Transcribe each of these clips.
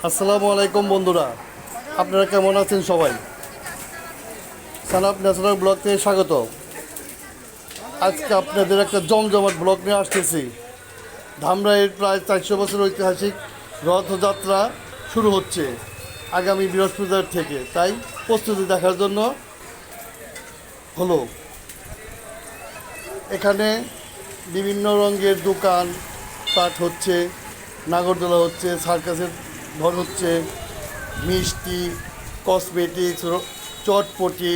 আসসালামু আলাইকুম বন্ধুরা, আপনারা কেমন আছেন সবাই? সানাপ ন্যাচারাল ব্লগ থেকে স্বাগত। আজকে আপনাদের একটা জমজমাট ব্লগ নিয়ে আসতেছি। ধামরাইয়ের প্রায় 400 বছর ঐতিহাসিক রথযাত্রা শুরু হচ্ছে আগামী বৃহস্পতিবার থেকে, তাই প্রস্তুতি দেখার জন্য হলো। এখানে বিভিন্ন রঙের দোকান পাট হচ্ছে, নাগরদোলা হচ্ছে, সার্কাসের ঘর হচ্ছে, মিষ্টি, কসমেটিক্স, চটপটি,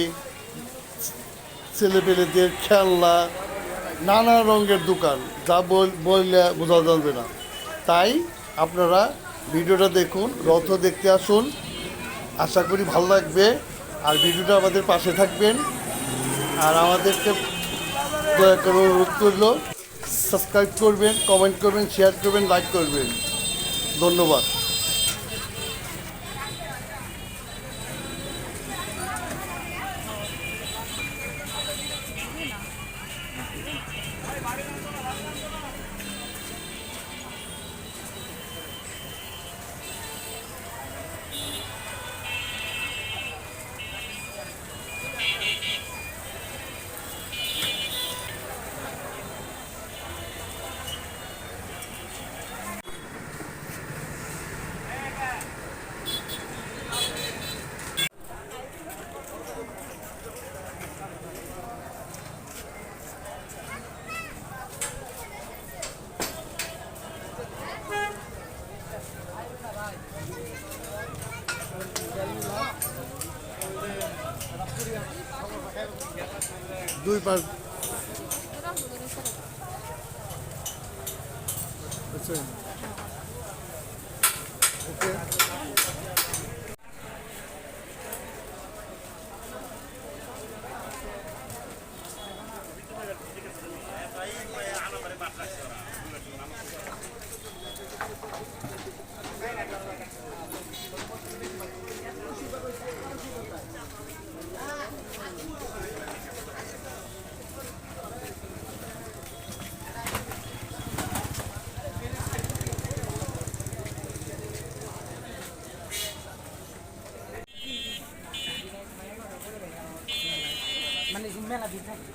ছেলেপেলেদের খেলনা, নানা রঙের দোকান, যা বললে বোঝা যাবে না। তাই আপনারা ভিডিওটা দেখুন, রথ দেখতে আসুন, আশা করি ভালো লাগবে। আর ভিডিওটা আমাদের পাশে থাকবেন, আর আমাদেরকে দয়া করে অনুরোধ করল সাবস্ক্রাইব করবেন, কমেন্ট করবেন, শেয়ার করবেন, লাইক করবেন। ধন্যবাদ। দুই পাঁচ আচ্ছা, ওকে। মানে মেলা দিন থাকে